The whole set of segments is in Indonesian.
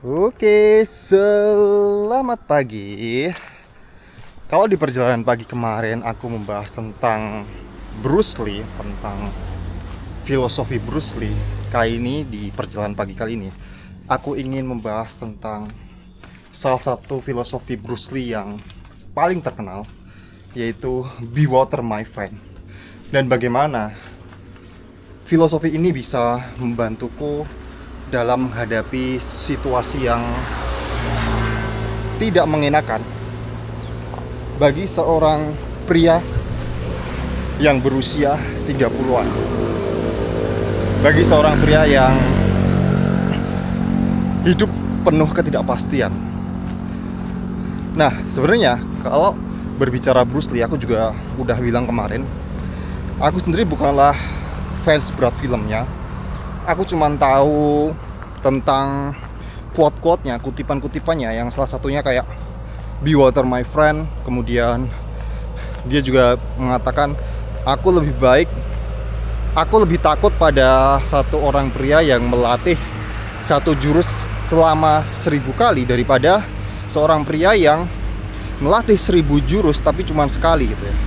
Oke, selamat pagi. Kalau di perjalanan pagi kemarin aku membahas tentang Bruce Lee, tentang filosofi Bruce Lee. Kali ini di perjalanan pagi kali ini, aku ingin membahas tentang salah satu filosofi Bruce Lee yang paling terkenal, yaitu Be Water My Friend. Dan bagaimana filosofi ini bisa membantuku dalam menghadapi situasi yang tidak mengenakan bagi seorang pria yang berusia 30-an. Bagi seorang pria yang hidup penuh ketidakpastian. Nah, sebenarnya kalau berbicara Bruce Lee, aku juga udah bilang kemarin, aku sendiri bukanlah fans berat filmnya. Aku cuma tahu tentang quote-quote-nya, kutipan-kutipannya, yang salah satunya kayak Be Water My Friend. Kemudian dia juga mengatakan, aku lebih takut pada satu orang pria yang melatih satu jurus selama 1000 kali daripada seorang pria yang melatih 1000 jurus tapi cuma sekali gitu ya.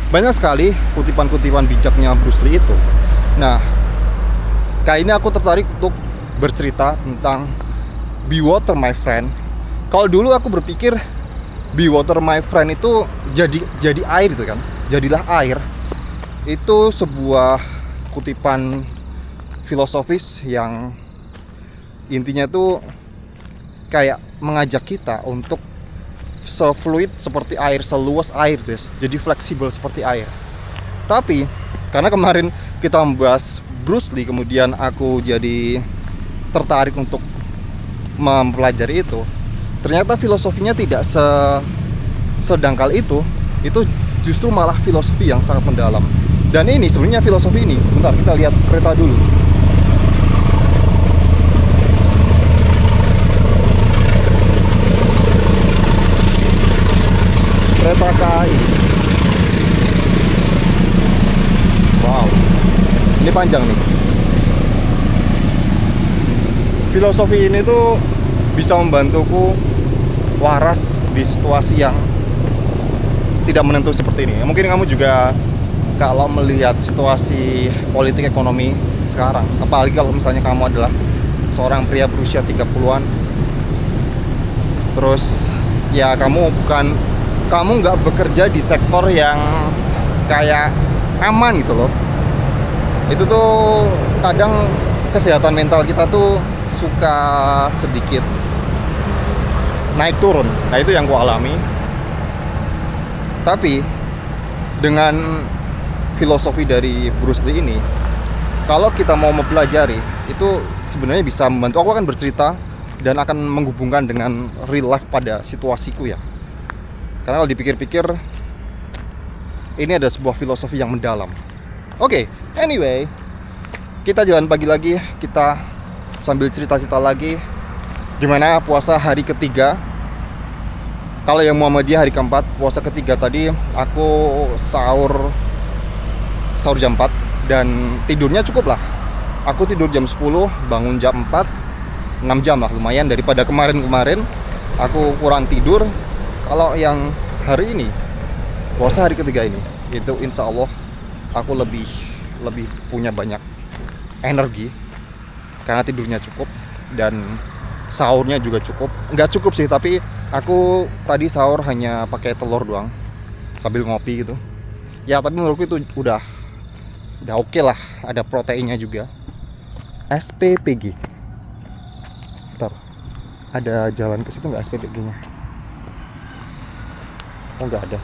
Banyak sekali kutipan-kutipan bijaknya Bruce Lee itu. Nah, kali ini aku tertarik untuk bercerita tentang Be Water My Friend. Kalau dulu aku berpikir Be Water My Friend itu jadi air itu kan, jadilah air. Itu sebuah kutipan filosofis yang intinya tuh kayak mengajak kita untuk se-fluid seperti air, seluas air guys. Jadi fleksibel seperti air. Tapi karena kemarin kita membahas Bruce Lee, kemudian aku jadi tertarik untuk mempelajari itu. Ternyata filosofinya tidak sedangkal itu justru malah filosofi yang sangat mendalam. Dan ini sebenarnya filosofi ini, bentar kita lihat kereta dulu. Kereta KAI. Wow, ini panjang nih. Filosofi ini tuh bisa membantuku waras di situasi yang tidak menentu seperti ini. Mungkin kamu juga kalau melihat situasi politik ekonomi sekarang, apalagi kalau misalnya kamu adalah seorang pria berusia 30-an, terus ya kamu nggak bekerja di sektor yang kayak aman gitu loh. Itu tuh kadang kesehatan mental kita tuh suka sedikit naik turun. Nah, itu yang ku alami. Tapi dengan filosofi dari Bruce Lee ini, kalau kita mau mempelajari, itu sebenarnya bisa membantu. Aku akan bercerita dan akan menghubungkan dengan real life pada situasiku ya. Karena kalau dipikir-pikir, ini ada sebuah filosofi yang mendalam. Oke, anyway, kita jalan pagi lagi, kita sambil cerita-cerita lagi gimana puasa hari ketiga. Kalau yang Muhammadiyah hari keempat, puasa ketiga tadi aku sahur jam 4 dan tidurnya cukup lah. Aku tidur jam 10, bangun jam 4, 6 jam lah, lumayan daripada kemarin-kemarin aku kurang tidur. Kalau yang hari ini, puasa hari ketiga ini, itu insya Allah aku lebih punya banyak energi karena tidurnya cukup dan sahurnya juga cukup. Nggak cukup sih, tapi aku tadi sahur hanya pakai telur doang sambil ngopi gitu. Ya tapi menurutku itu udah oke lah, ada proteinnya juga. SPPG. Bentar, ada jalan ke situ nggak SPPG-nya? Oh, nggak ada.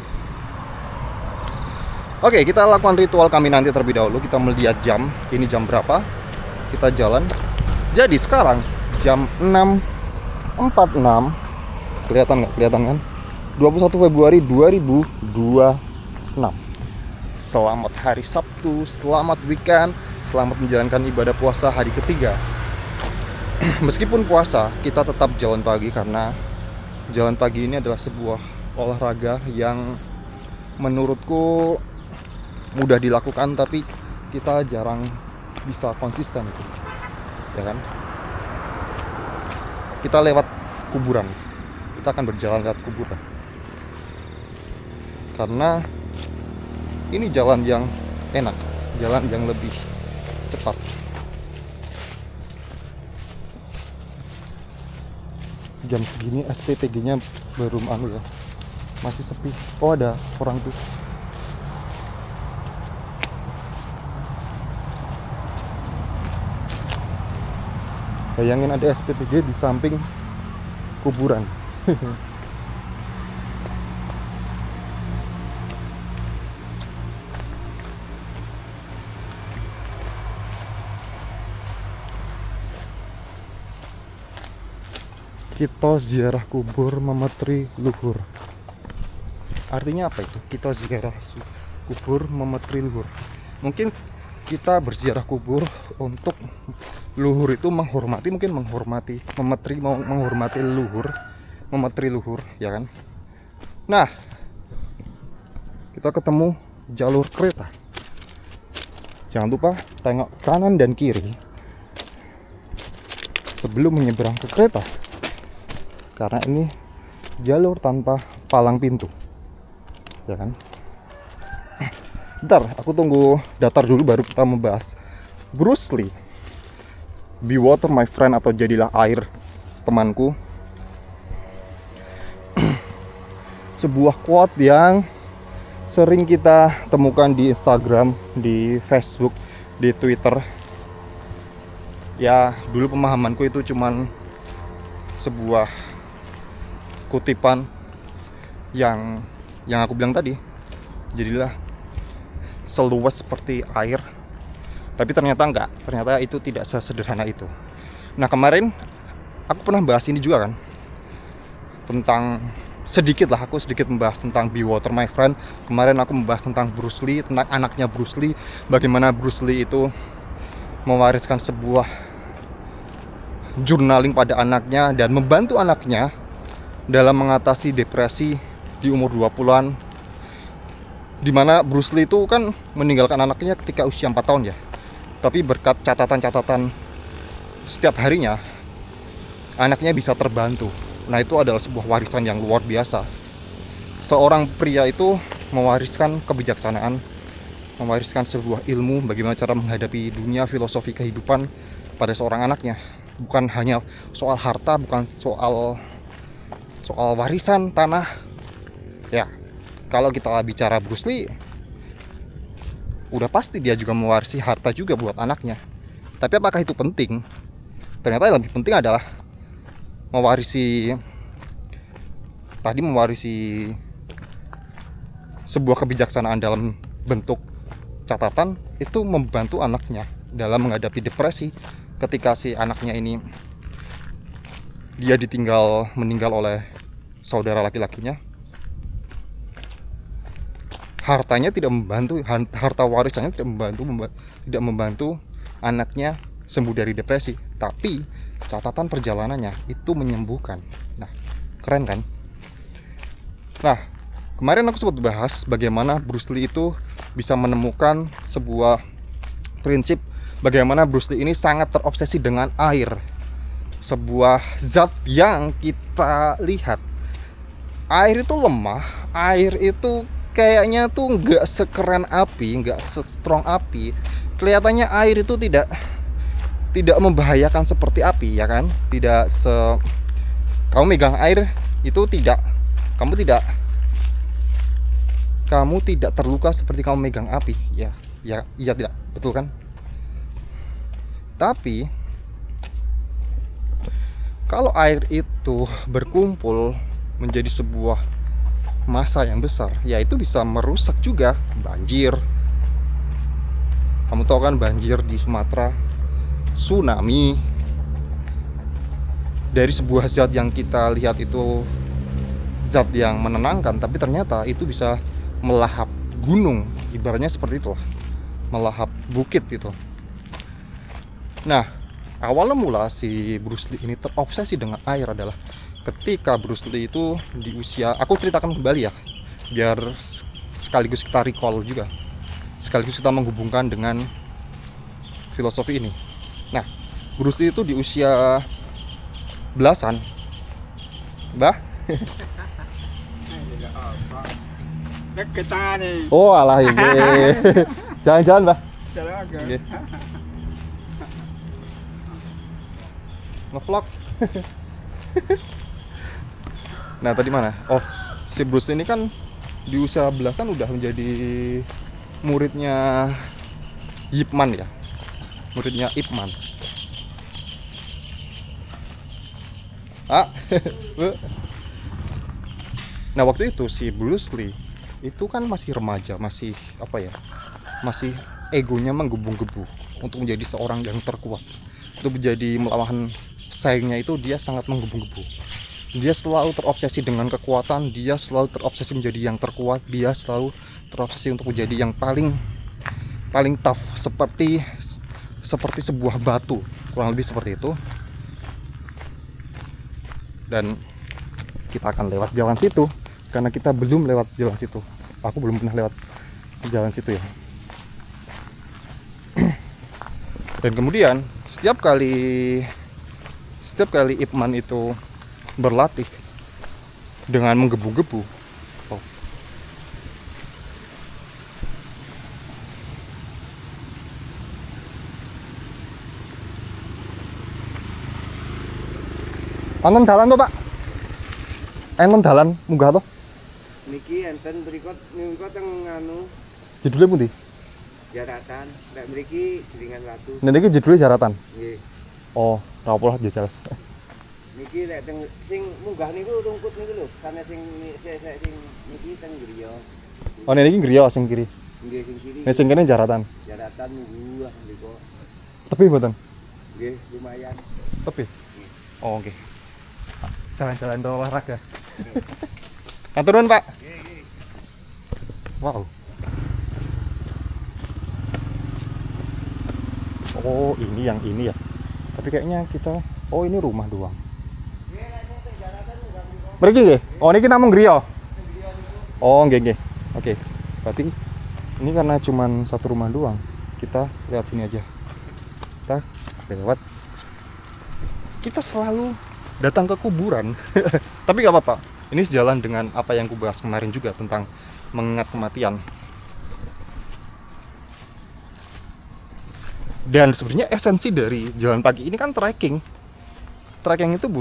Oke, kita lakukan ritual kami nanti terlebih dahulu. Kita melihat jam, ini jam berapa. Kita jalan. Jadi sekarang jam 6.46. Kelihatan nggak? Kelihatan kan? 21 Februari 2026. Selamat hari Sabtu, selamat weekend, selamat menjalankan ibadah puasa hari ketiga. Meskipun puasa, kita tetap jalan pagi karena jalan pagi ini adalah sebuah olahraga yang menurutku mudah dilakukan, tapi kita jarang bisa konsisten itu, ya kan? kita lewat kuburan. Kita akan berjalan lewat kuburan. Karena ini jalan yang enak, jalan yang lebih cepat. Jam segini SPTG-nya belum ya, masih sepi. Oh, ada orang tuh. Bayangin ada SPTG di samping kuburan. Kita ziarah kubur memetri luhur. Artinya apa itu? Kita ziarah kubur memetri luhur. Mungkin kita berziarah kubur untuk luhur itu menghormati, mungkin menghormati, memetri, menghormati luhur, memetri luhur, ya kan? Nah, kita ketemu jalur kereta. Jangan lupa tengok kanan dan kiri sebelum menyeberang ke kereta. Karena ini jalur tanpa palang pintu, ya kan? Bentar, aku tunggu datar dulu baru kita membahas Bruce Lee. Be water my friend, atau jadilah air temanku. Sebuah quote yang sering kita temukan di Instagram, di Facebook, di Twitter. Ya, dulu pemahamanku itu cuman sebuah kutipan yang aku bilang tadi, jadilah seluas seperti air. Tapi ternyata enggak, ternyata itu tidak sesederhana itu. Nah, kemarin aku pernah bahas ini juga kan, tentang aku sedikit membahas tentang Be Water My Friend. Kemarin aku membahas tentang Bruce Lee, tentang anaknya Bruce Lee, bagaimana Bruce Lee itu mewariskan sebuah journaling pada anaknya dan membantu anaknya dalam mengatasi depresi di umur 20-an, dimana Bruce Lee itu kan meninggalkan anaknya ketika usia 4 tahun ya. Tapi berkat catatan-catatan setiap harinya, anaknya bisa terbantu. Nah, itu adalah sebuah warisan yang luar biasa. Seorang pria itu mewariskan kebijaksanaan, mewariskan sebuah ilmu bagaimana cara menghadapi dunia, filosofi kehidupan pada seorang anaknya. Bukan hanya soal harta, bukan soal warisan tanah. Ya, kalau kita bicara Bruce Lee, udah pasti dia juga mewarisi harta juga buat anaknya. Tapi apakah itu penting? Ternyata yang lebih penting adalah mewarisi sebuah kebijaksanaan dalam bentuk catatan, itu membantu anaknya dalam menghadapi depresi ketika si anaknya ini dia meninggal oleh saudara laki-lakinya. Hartanya tidak membantu, harta warisannya tidak membantu anaknya sembuh dari depresi, tapi catatan perjalanannya itu menyembuhkan. Nah, keren kan? Nah, kemarin aku sempat bahas bagaimana Bruce Lee itu bisa menemukan sebuah prinsip, bagaimana Bruce Lee ini sangat terobsesi dengan air, sebuah zat yang kita lihat. Air itu lemah, air itu kayaknya tuh nggak sekeren api, nggak se-strong api. Kelihatannya air itu tidak membahayakan seperti api, ya kan? Kamu megang air itu kamu tidak terluka seperti kamu megang api, ya tidak, betul kan? Tapi kalau air itu berkumpul menjadi sebuah massa yang besar, ya itu bisa merusak juga. Banjir, kamu tahu kan, banjir di Sumatera, tsunami. Dari sebuah zat yang kita lihat itu zat yang menenangkan, tapi ternyata itu bisa melahap gunung, ibaratnya seperti itu, melahap bukit gitu. Nah, awalnya mula si Bruce Lee ini terobsesi dengan air adalah ketika Bruce Lee itu di usia, aku ceritakan kembali ya, biar sekaligus kita recall juga, sekaligus kita menghubungkan dengan filosofi ini. Nah, Bruce Lee itu di usia belasan. Bah? Deket tangan nih. Oh alah ini. Jalan-jalan, Bah. Jalan ke. Nggih. Ngevlog. Nah tadi mana? Oh, si Bruce ini kan di usia belasan udah menjadi muridnya Ip Man ya. Muridnya Ip Man. Ah. Nah waktu itu si Bruce Lee itu kan masih remaja, masih apa ya? Masih egonya menggebu-gebu untuk menjadi seorang yang terkuat. Untuk menjadi melawan pesaingnya itu dia sangat menggebu-gebu. Dia selalu terobsesi dengan kekuatan, dia selalu terobsesi menjadi yang terkuat, dia selalu terobsesi untuk menjadi yang paling tough, seperti sebuah batu, kurang lebih seperti itu. Dan kita akan lewat jalan situ karena kita belum lewat jalan situ. Aku belum pernah lewat jalan situ ya. Dan kemudian setiap kali Ip Man itu berlatih dengan menggebu-gebu, oh. Enten dalan tuh, Pak. Enten dalan munggah tuh. Niki enten berikut yang anu Judulnya pundi? jaratan. Nek mriki gilingan watu. Nah niki judulnya jaratan. Nggih. Oh, ra apa lah jajal. Niki nek sing munggah niku rungkut niku lho, sana sing niki teng griya. Oh, niki griya sing kiri. Nggih sing kiri. Nek sing kene jaratan. Jaratan munggah niku. Tepi mboten? Nggih, lumayan. Tepi. Oh, oke. Jalan-jalan do olahraga. Turun, Pak. Nggih. Wow. Oh, ini yang ini ya. Tapi kayaknya kita ini rumah doang. Mriki nggih. Oh, niki namung griya. Oh, nggih. Oke. Berarti ini karena cuman satu rumah doang. Kita lewat sini aja. Kita lewat. Kita selalu datang ke kuburan. Tapi gak apa-apa. Ini sejalan dengan apa yang kubahas kemarin juga tentang mengingat kematian. Dan sebenarnya esensi dari jalan pagi ini kan trekking. Trekking itu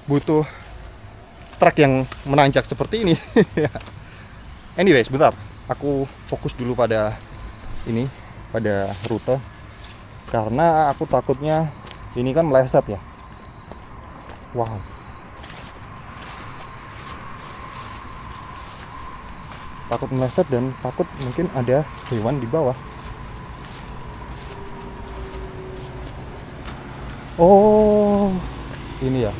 butuh trek yang menanjak seperti ini. Anyway, sebentar. Aku fokus dulu pada ini, pada rute. Karena aku takutnya ini kan meleset ya. Wow. Takut meleset dan takut mungkin ada hewan di bawah. Oh, ini ya.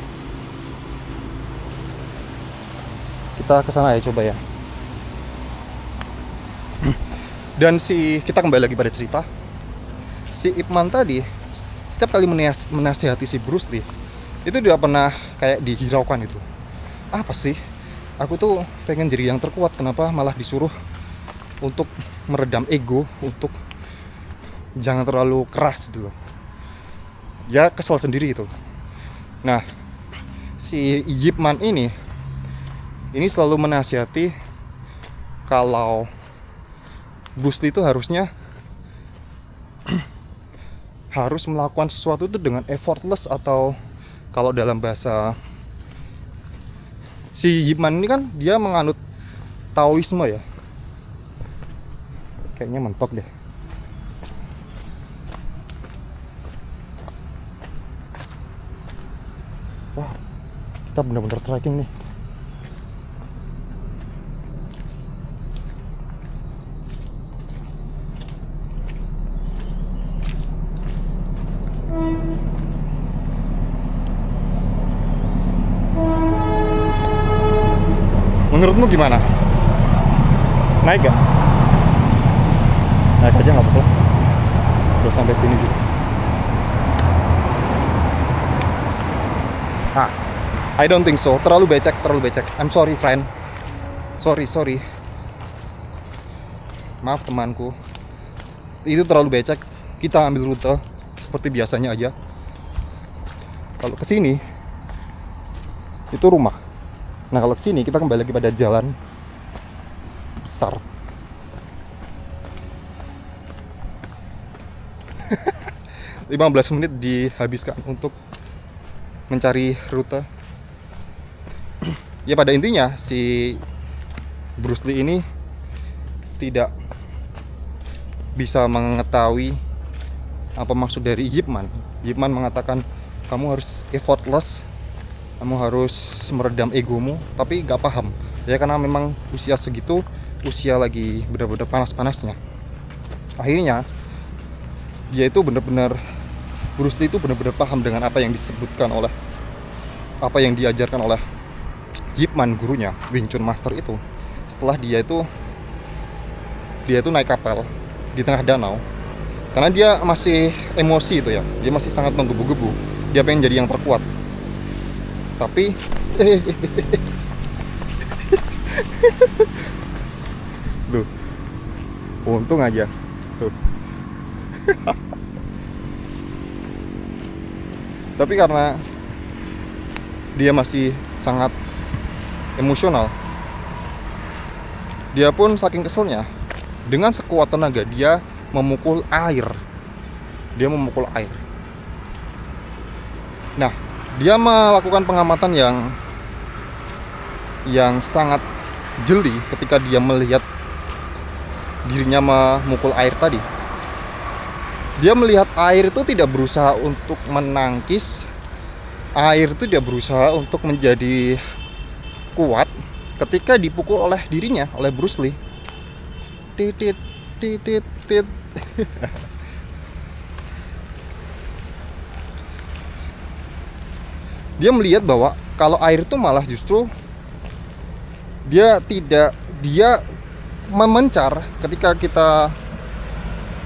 Kita ke sana ya, coba ya. Dan kita kembali lagi pada cerita. Si Ip Man tadi setiap kali menasihati si Bruce Lee, itu dia pernah kayak dihiraukan itu. Apa sih? Aku tuh pengen jadi yang terkuat, kenapa malah disuruh untuk meredam ego, untuk jangan terlalu keras gitu loh. Ya kesel sendiri itu. Nah, si Ip Man ini selalu menasihati kalau Bruce Lee itu harusnya harus melakukan sesuatu itu dengan effortless, atau kalau dalam bahasa si Ip Man ini kan dia menganut Taoisme ya. Kayaknya mentok deh. Wah, kita bener-bener trekking nih. Menurutmu gimana? Naik gak? Naik aja nggak apa-apa. Udah sampai sini juga. I don't think so. Terlalu becek. I'm sorry, friend. Sorry. Maaf temanku. Itu terlalu becek. Kita ambil rute seperti biasanya aja. Kalau ke sini itu rumah. Nah, kalau ke sini kita kembali lagi pada jalan besar. 15 menit dihabiskan untuk mencari rute. Ya pada intinya si Bruce Lee ini tidak bisa mengetahui apa maksud dari Ip Man. Ip Man mengatakan kamu harus effortless, kamu harus meredam egomu, tapi gak paham ya, karena memang usia segitu, usia lagi benar-benar panas-panasnya. Akhirnya dia itu benar-benar, Bruce Lee itu benar-benar paham dengan apa yang disebutkan oleh, apa yang diajarkan oleh Ip Man, gurunya, Wing Chun Master itu. Setelah dia itu naik kapal di tengah danau, karena dia masih emosi itu ya, dia masih sangat menggebu-gebu, dia pengen jadi yang terkuat. Tapi Duh, untung aja tuh. Tapi karena dia masih sangat emosional, dia pun saking keselnya, dengan sekuat tenaga dia memukul air. Nah, dia melakukan pengamatan yang sangat jeli ketika dia melihat dirinya memukul air tadi. Dia melihat air itu tidak berusaha untuk menangkis, air itu tidak berusaha untuk menjadi kuat ketika dipukul oleh dirinya, oleh Bruce Lee. Titit, titit, tit. Dia melihat bahwa kalau air itu malah justru dia memencar ketika kita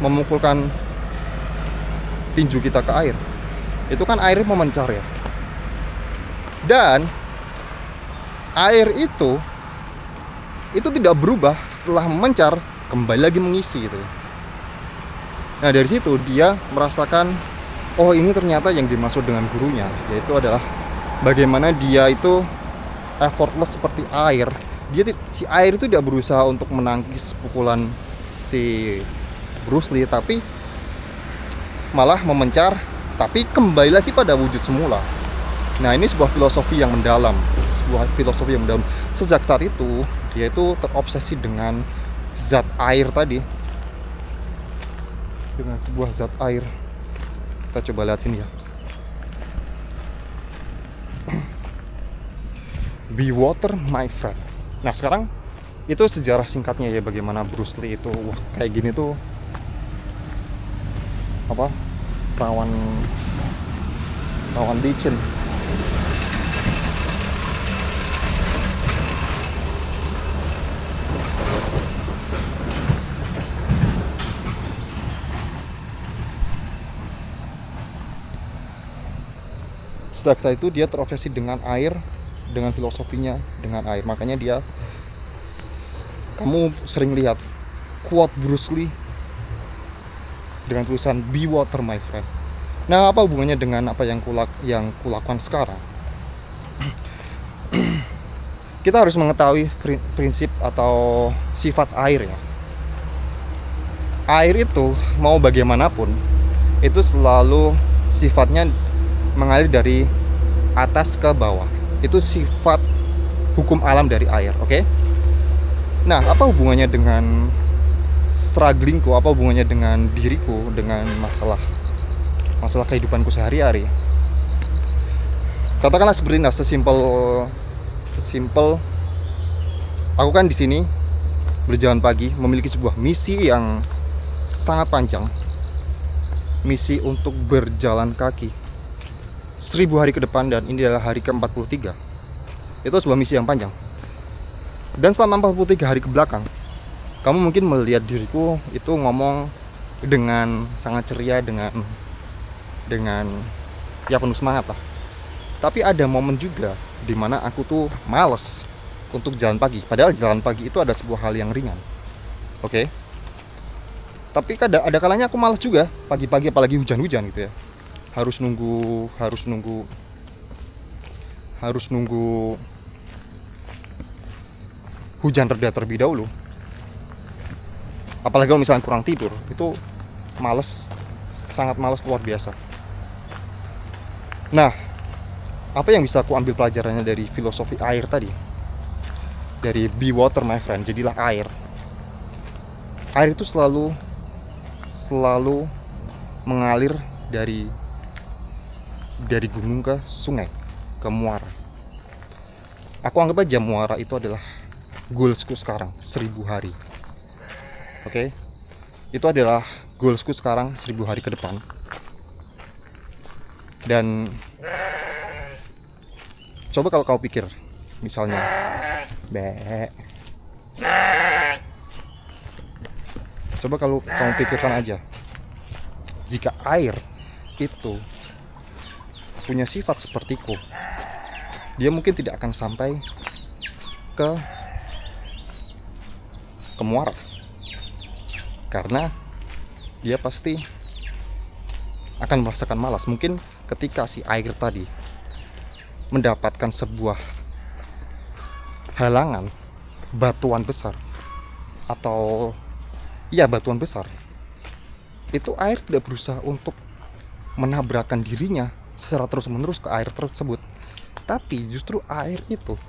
memukulkan tinju kita ke air. Itu kan air memencar ya. Dan air itu tidak berubah setelah memencar, kembali lagi mengisi gitu. Nah, dari situ dia merasakan, oh ini ternyata yang dimaksud dengan gurunya, yaitu adalah bagaimana dia itu effortless seperti air. Si air itu tidak berusaha untuk menangkis pukulan si Bruce Lee, tapi malah memencar, tapi kembali lagi pada wujud semula. Nah, ini sebuah filosofi yang mendalam. Sejak saat itu dia itu terobsesi dengan zat air tadi, dengan sebuah zat air. Kita coba lihat sini ya. Be water my friend. Nah, sekarang itu sejarah singkatnya ya, bagaimana Bruce Lee itu kayak gini tuh rawan licin. Sejak saat itu dia terobsesi dengan air, dengan filosofinya dengan air. Makanya kamu sering lihat quote Bruce Lee dengan tulisan "Be water my friend". Nah, apa hubungannya dengan apa yang kulakukan sekarang? Kita harus mengetahui prinsip atau sifat air ya. Air itu mau bagaimanapun itu selalu sifatnya mengalir dari atas ke bawah. Itu sifat hukum alam dari air, oke? Nah, apa hubungannya dengan strugglingku? Apa hubungannya dengan diriku, dengan masalah kehidupanku sehari-hari? Katakanlah seperti ini, sesimpel aku kan di sini berjalan pagi, memiliki sebuah misi yang sangat panjang. Misi untuk berjalan kaki 1000 hari ke depan, dan ini adalah hari ke-43. Itu sebuah misi yang panjang. Dan selama 43 hari ke belakang, kamu mungkin melihat diriku itu ngomong dengan sangat ceria, dengan ya penuh semangat lah. Tapi ada momen juga dimana aku tuh males untuk jalan pagi. Padahal jalan pagi itu ada sebuah hal yang ringan, oke? Tapi ada kalanya aku malas juga pagi-pagi, apalagi hujan-hujan gitu ya. harus nunggu hujan reda terlebih dahulu. Apalagi kalau misalnya kurang tidur, itu males, sangat males luar biasa. Nah, apa yang bisa aku ambil pelajarannya dari filosofi air tadi? Dari be water my friend, jadilah air. Air itu selalu mengalir dari gunung ke sungai, ke muara. Aku anggap aja muara itu adalah goalsku sekarang, 1000 hari. Oke? Itu adalah goalsku sekarang 1000 hari ke depan. Dan coba kalau kau pikir, misalnya coba kalau kamu pikirkan aja, jika air itu punya sifat sepertiku, dia mungkin tidak akan sampai ke muara, karena dia pasti akan merasakan malas. Mungkin ketika si air tadi mendapatkan sebuah halangan, batuan besar, atau batuan besar, itu air tidak berusaha untuk menabrakkan dirinya secara terus-menerus ke air tersebut, tapi justru air itu,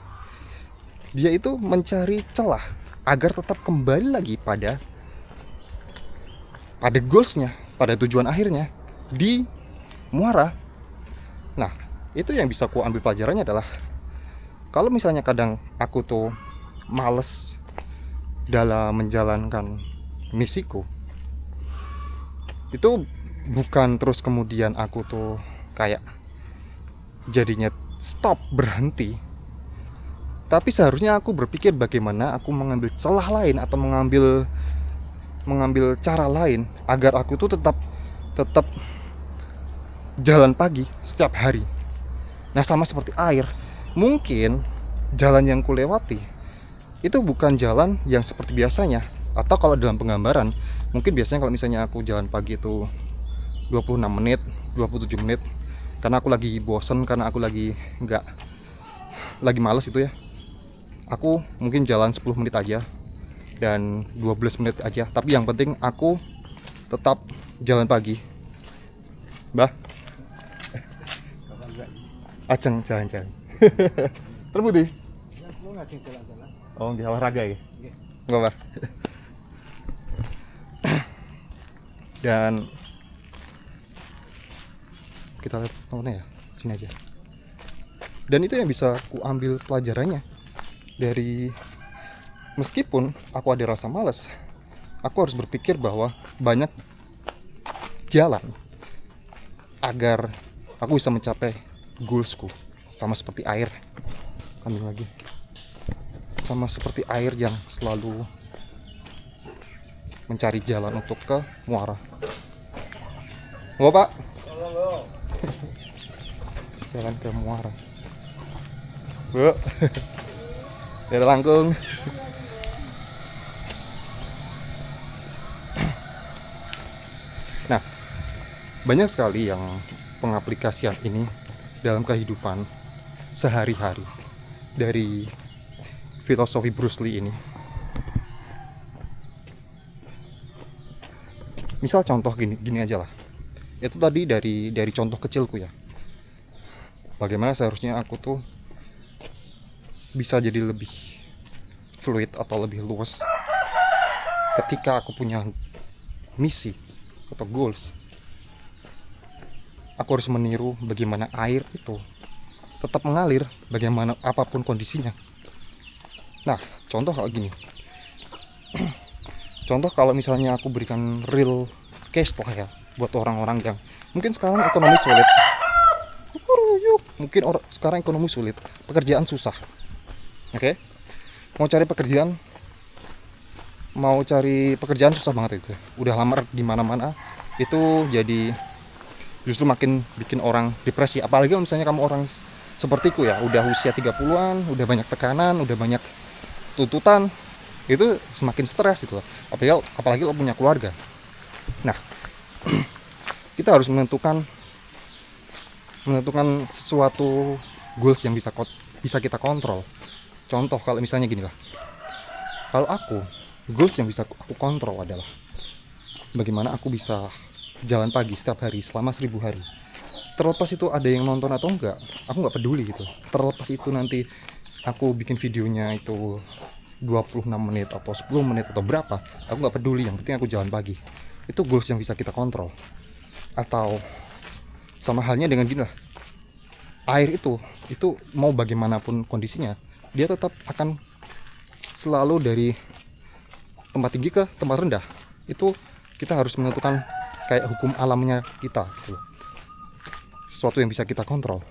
dia itu mencari celah agar tetap kembali lagi pada goalsnya, pada tujuan akhirnya di muara. Nah, itu yang bisa aku ambil pelajarannya adalah, kalau misalnya kadang aku tuh males dalam menjalankan misiku, itu bukan terus kemudian aku tuh kayak jadinya stop, berhenti, tapi seharusnya aku berpikir bagaimana aku mengambil celah lain atau mengambil cara lain agar aku tuh tetap jalan pagi setiap hari. Nah, sama seperti air, mungkin jalan yang kulewati itu bukan jalan yang seperti biasanya. Atau kalau dalam penggambaran, mungkin biasanya kalau misalnya aku jalan pagi itu 26 menit, 27 menit, karena aku lagi bosen, karena aku lagi males itu ya, aku mungkin jalan 10 menit aja dan 12 menit aja, tapi yang penting aku tetap jalan pagi. Mbah, ajeng jalan-jalan. Terbudi? Oh, di olahraga ya? Enggak, Mbah. Dan kita lihat mana ya, sini aja. Dan itu yang bisa aku ambil pelajarannya dari, meskipun aku ada rasa malas, aku harus berpikir bahwa banyak jalan agar aku bisa mencapai goalsku. Sama seperti air, ambil lagi, sama seperti air yang selalu mencari jalan untuk ke muara. Nggak, Pak? Jalan ke muara. Bu. Daerah langkung. Nah, banyak sekali yang pengaplikasian ini dalam kehidupan sehari-hari dari filosofi Bruce Lee ini. Misal contoh gini aja lah. Itu tadi dari contoh kecilku ya. Bagaimana seharusnya aku tuh bisa jadi lebih fluid atau lebih luas ketika aku punya misi atau goals. Aku harus meniru bagaimana air itu tetap mengalir bagaimana apapun kondisinya. Nah, contoh kayak gini. Contoh kalau misalnya aku berikan real case lah ya, buat orang-orang yang mungkin sekarang ekonomi sulit. Sekarang ekonomi sulit, pekerjaan susah. Oke? Mau cari pekerjaan susah banget itu. Udah lamar di mana-mana, itu jadi justru makin bikin orang depresi. Apalagi kalau misalnya kamu orang sepertiku ya, udah usia 30-an, udah banyak tekanan, udah banyak tuntutan, itu semakin stres itu. Apalagi lo punya keluarga. Nah, kita harus menentukan menentukan sesuatu goals yang bisa kita kontrol. Contoh kalau misalnya gini lah, kalau aku goals yang bisa aku kontrol adalah bagaimana aku bisa jalan pagi setiap hari selama 1000 hari. Terlepas itu ada yang nonton atau enggak, aku nggak peduli gitu. Terlepas itu nanti aku bikin videonya itu 26 menit atau 10 menit atau berapa, aku nggak peduli, yang penting aku jalan pagi. Itu goals yang bisa kita kontrol. Atau sama halnya dengan gini lah, air itu mau bagaimanapun kondisinya, dia tetap akan selalu dari tempat tinggi ke tempat rendah. Itu kita harus menentukan kayak hukum alamnya kita gitu. Sesuatu yang bisa kita kontrol.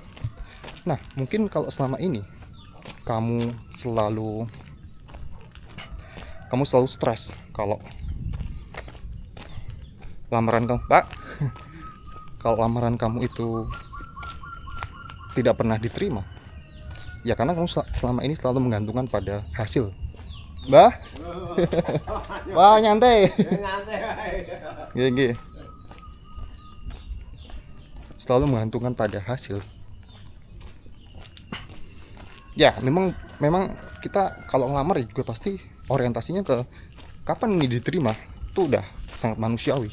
Nah, mungkin kalau selama ini kamu selalu stres kalau lamaran kamu, Pak, kalau lamaran kamu itu tidak pernah diterima, ya karena kamu selama ini selalu menggantungkan pada hasil. Mbah, wah nyantai, gini, selalu menggantungkan pada hasil. Ya memang kita kalau ngelamar juga pasti orientasinya ke kapan ini diterima, itu udah sangat manusiawi.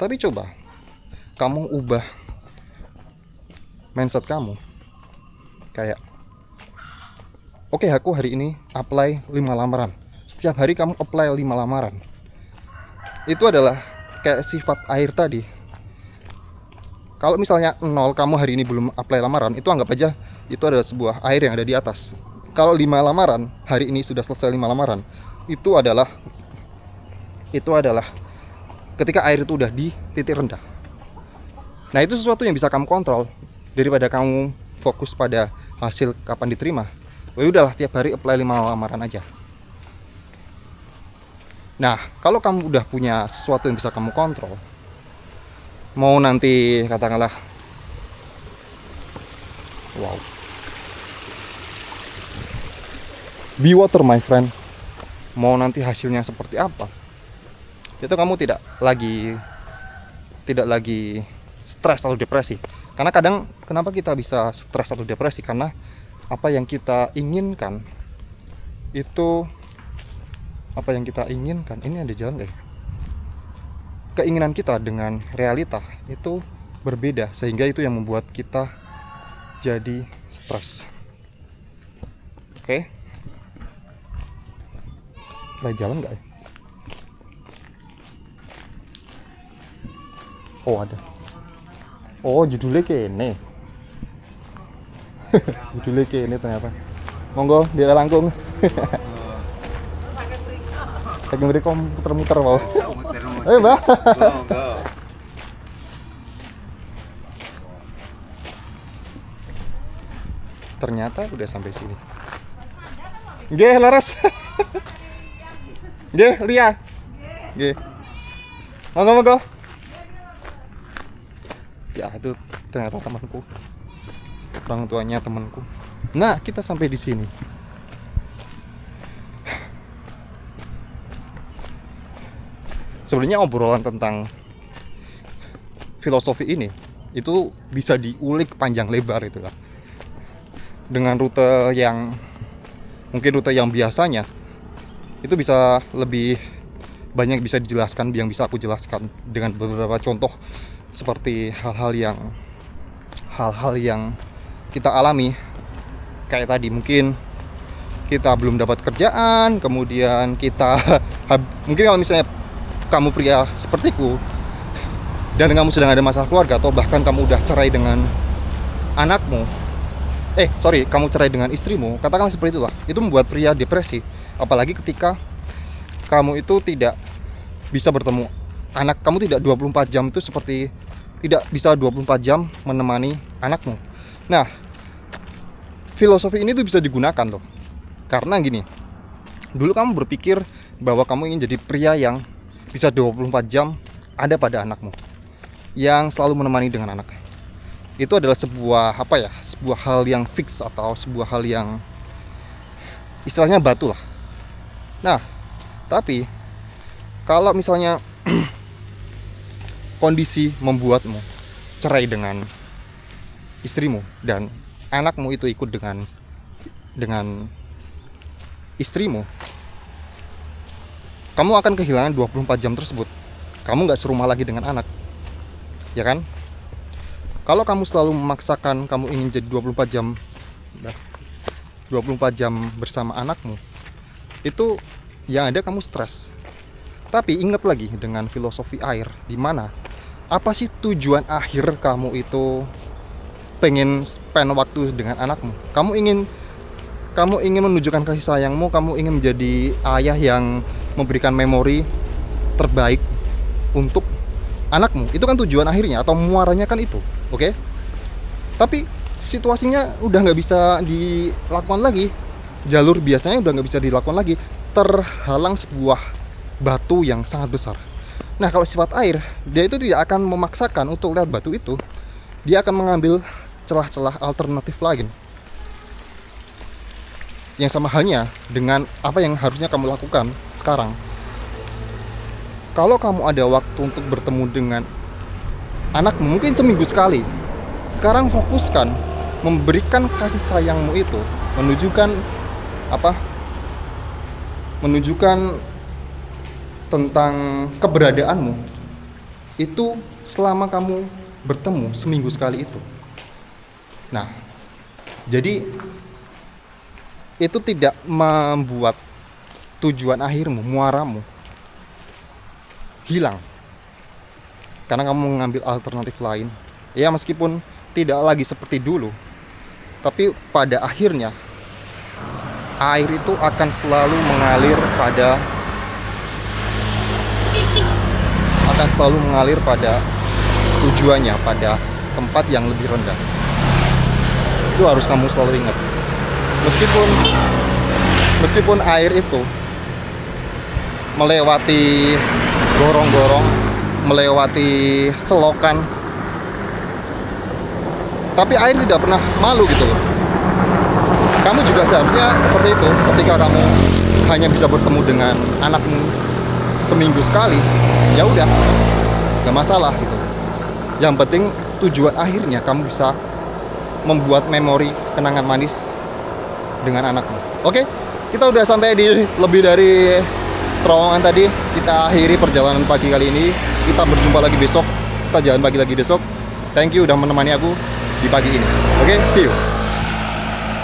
Tapi coba kamu ubah mindset kamu, kayak oke, aku hari ini apply 5 lamaran. Setiap hari kamu apply 5 lamaran. Itu adalah kayak sifat air tadi. Kalau misalnya 0, kamu hari ini belum apply lamaran, itu anggap aja itu adalah sebuah air yang ada di atas. Kalau 5 lamaran, hari ini sudah selesai 5 lamaran, itu adalah ketika air itu udah di titik rendah. Nah, itu sesuatu yang bisa kamu kontrol daripada kamu fokus pada hasil kapan diterima. Ya udahlah, tiap hari apply 5 lamaran aja. Nah, kalau kamu udah punya sesuatu yang bisa kamu kontrol, mau nanti katakanlah be water my friend, mau nanti hasilnya seperti apa, itu kamu tidak lagi stres atau depresi. Karena kadang kenapa kita bisa stres atau depresi, karena apa yang kita inginkan ini ada jalan gak? Keinginan kita dengan realita itu berbeda, sehingga itu yang membuat kita jadi stres. Oke? Ada jalan gak ya? Oh ada. Oh judulnya kene. Judulnya kene ternyata. Monggo dia langkung. Lagi beri muter-muter mau. Ayo Mbak. Ternyata udah sampai sini. Nggih, laras. Nggih, Lia. Nggih. Monggo. Ya, itu ternyata temanku. Orang tuanya temanku. Nah, kita sampai di sini. Sebenarnya obrolan tentang filosofi ini itu bisa diulik panjang lebar itu lah. Dengan rute yang biasanya itu bisa lebih banyak bisa dijelaskan, yang bisa aku jelaskan dengan beberapa contoh, seperti hal-hal yang kita alami. Kayak tadi, mungkin kita belum dapat kerjaan, kemudian kita mungkin kalau misalnya kamu pria sepertiku dan kamu sedang ada masalah keluarga, atau bahkan kamu udah cerai dengan anakmu, kamu cerai dengan istrimu, katakanlah seperti itulah, itu membuat pria depresi. Apalagi ketika kamu itu tidak bisa bertemu anak kamu, tidak 24 jam itu seperti tidak bisa 24 jam menemani anakmu. Nah, filosofi ini tuh bisa digunakan loh. Karena gini, dulu kamu berpikir bahwa kamu ingin jadi pria yang bisa 24 jam ada pada anakmu, yang selalu menemani dengan anak. Itu adalah sebuah hal yang fix, atau sebuah hal yang istilahnya batu lah. Nah, tapi kalau misalnya kondisi membuatmu cerai dengan istrimu dan anakmu itu ikut dengan istrimu, kamu akan kehilangan 24 jam tersebut. Kamu nggak serumah lagi dengan anak, ya kan? Kalau kamu selalu memaksakan kamu ingin jadi 24 jam bersama anakmu, itu yang ada kamu stres. Tapi ingat lagi dengan filosofi air, di mana apa sih tujuan akhir kamu itu pengen spend waktu dengan anakmu? Kamu ingin menunjukkan kasih sayangmu, kamu ingin menjadi ayah yang memberikan memori terbaik untuk anakmu. Itu kan tujuan akhirnya atau muaranya kan itu, oke? Tapi situasinya udah nggak bisa dilakukan lagi. Jalur biasanya udah nggak bisa dilakukan lagi, terhalang sebuah batu yang sangat besar. Nah, kalau sifat air, dia itu tidak akan memaksakan untuk lihat batu itu. Dia akan mengambil celah-celah alternatif lain. Yang sama halnya dengan apa yang harusnya kamu lakukan sekarang. Kalau kamu ada waktu untuk bertemu dengan anakmu, mungkin seminggu sekali, sekarang fokuskan memberikan kasih sayangmu itu, menunjukkan tentang keberadaanmu itu selama kamu bertemu seminggu sekali itu. Nah, jadi itu tidak membuat tujuan akhirmu, muaramu hilang karena kamu mengambil alternatif lain. Ya, meskipun tidak lagi seperti dulu, tapi pada akhirnya air itu akan selalu mengalir pada tujuannya, pada tempat yang lebih rendah. Itu harus kamu selalu ingat. Meskipun air itu melewati gorong-gorong, melewati selokan, tapi air tidak pernah malu gitu loh. Kamu juga seharusnya seperti itu. Ketika kamu hanya bisa bertemu dengan anakmu seminggu sekali, ya udah, gak masalah gitu. Yang penting tujuan akhirnya kamu bisa membuat memori kenangan manis dengan anakmu. Oke, kita udah sampai di lebih dari terowongan tadi. Kita akhiri perjalanan pagi kali ini. Kita berjumpa lagi besok. Kita jalan pagi lagi besok. Thank you udah menemani aku di pagi ini. Oke, see you.